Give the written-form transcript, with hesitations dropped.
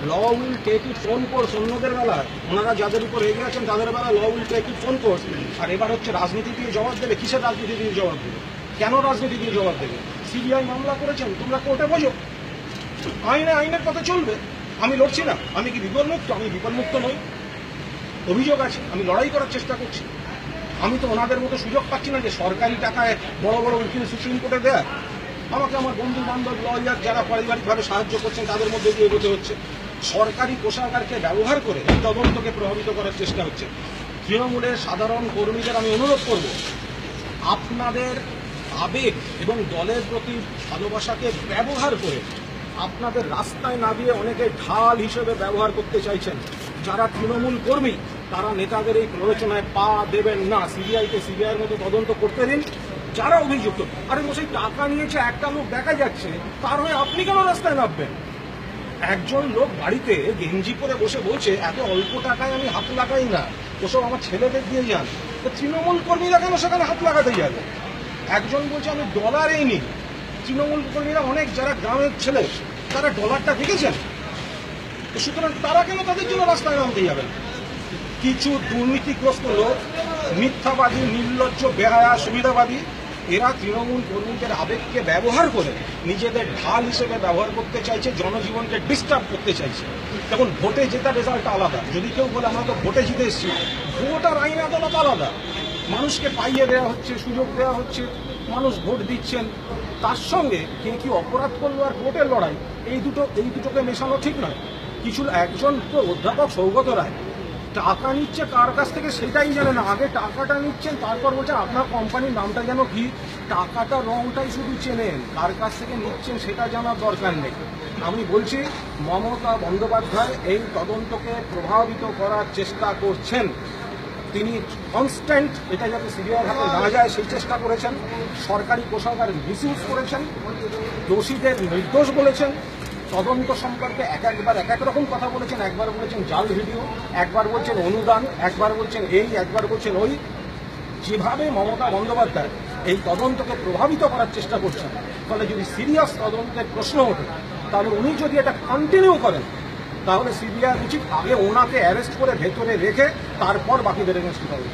Law will take its own course. অন্যদের বেলায় ওনারা যাদের উপর রেগে আছেন তাদের বেলায় law will take its own course. আর এবার হচ্ছে রাজনীতি দিয়ে জবাব দেবে। কিসের রাজনীতি দিয়ে জবাব দেবে? কেন রাজনীতি দিয়ে জবাব দেবে? সিবিআই মামলা করেছেন, তোমরা কোর্টে বোঝো, আইনের পথে চলবে। আমি লড়ছি না, আমি কি বিপদমুক্ত? আমি বিপদমুক্ত নই। অভিযোগ আছে, আমি লড়াই করার চেষ্টা করছি। আমি তো ওনাদের মতো সুযোগ পাচ্ছি না যে সরকারি টাকায় বড় বড় উকিল সুপ্রিম কোর্টে দেয়। আমাকে আমার বন্ধু বান্ধব লয়ার যারা পারিবারিকভাবে সাহায্য করছেন তাদের মধ্যে দিয়ে এগোতে হচ্ছে। সরকারি কোষাগারকে ব্যবহার করে এই তদন্তকে প্রভাবিত করার চেষ্টা হচ্ছে। তৃণমূলের সাধারণ কর্মীদের আমি অনুরোধ করব, আপনাদের আবেগ এবং দলের প্রতি ভালোবাসাকে ব্যবহার করে আপনাদের রাস্তায় না দিয়ে অনেকে ঢাল হিসেবে ব্যবহার করতে চাইছেন। যারা তৃণমূল কর্মী তারা নেতাদের এই প্ররোচনায় পা দেবেন না। সিবিআইকে সিবিআইয়ের মতো তদন্ত করতে দিন। যারা অভিযুক্ত, আরে মশাই টাকা নিয়েছে একটা লোক দেখা যাচ্ছে, তার হয়ে আপনি কেন রাস্তায় নামবেন? একজন লোক বাড়িতে গেঞ্জি পরে বসে বলছে এত অল্প টাকায় আমি হাত লাগাই না, ওসব আমার ছেলেদের দিয়ে যান। তো তৃণমূল কর্মীরা কেন সেখানে হাত লাগাতে যাবে? একজন বলছে আমি ডলারেই নিই। তৃণমূল কর্মীরা অনেক যারা গ্রামের ছেলে তারা ডলারটা দেখেছেন, সুতরাং তারা কেন তাদের জন্য রাস্তায় নামতে যাবেন? কিছু দুর্নীতিগ্রস্ত লোক, মিথ্যাবাদী, নির্লজ্জ, বেহায়া, সুবিধাবাদী, এরা তৃণমূল কর্মীদের আবেগকে ব্যবহার করে নিজেদের ঢাল হিসেবে ব্যবহার করতে চাইছে, জনজীবনকে ডিস্টার্ব করতে চাইছে। এখন ভোটে জেতার রেজাল্ট আলাদা। যদি কেউ বলে আমরা তো ভোটে জিতে এসেছি, ভোট আর আইন আদালত আলাদা। মানুষকে পাইয়ে দেওয়া হচ্ছে, সুযোগ দেওয়া হচ্ছে, মানুষ ভোট দিচ্ছেন। তার সঙ্গে কে কি অপরাধ করলো আর ভোটের লড়াই, এই দুটোকে মেশানো ঠিক নয়। একজন তো অধ্যাপক সৌগত রায় টাকা নিচ্ছে কার কাছ থেকে সেটাই জানে না। আগে টাকাটা নিচ্ছেন, তারপর বলছেন আপনার কোম্পানির নামটা যেন কি। টাকাটা রংটাই শুধু চেনেন, কার কাছ থেকে নিচ্ছেন সেটা জানার দরকার নেই। আমি বলছি মমতা বন্দ্যোপাধ্যায় এই তদন্তকে প্রভাবিত করার চেষ্টা করছেন। তিনি কনস্ট্যান্ট এটা যাতে সিবিআই হাতে না যায় সেই চেষ্টা করেছেন। সরকারি কোষাগার মিসইউজ করেছেন, দোষীদের নির্দোষ বলেছেন, তদন্ত সম্পর্কে একবার এক এক রকম কথা বলেছেন। একবার বলেছেন জাল ভিডিও, একবার বলছেন অনুদান, একবার বলছেন এই, একবার বলছেন ওই। যেভাবে মমতা বন্দ্যোপাধ্যায় এই তদন্তকে প্রভাবিত করার চেষ্টা করছেন, ফলে যদি সিরিয়াস তদন্তের প্রশ্ন ওঠে তাহলে উনি যদি এটা কন্টিনিউ করেন তাহলে সিবিআই উচিত আগে ওনাকে অ্যারেস্ট করে ভেতরে রেখে তারপর বাকিদের এগেন্স্ট করবে।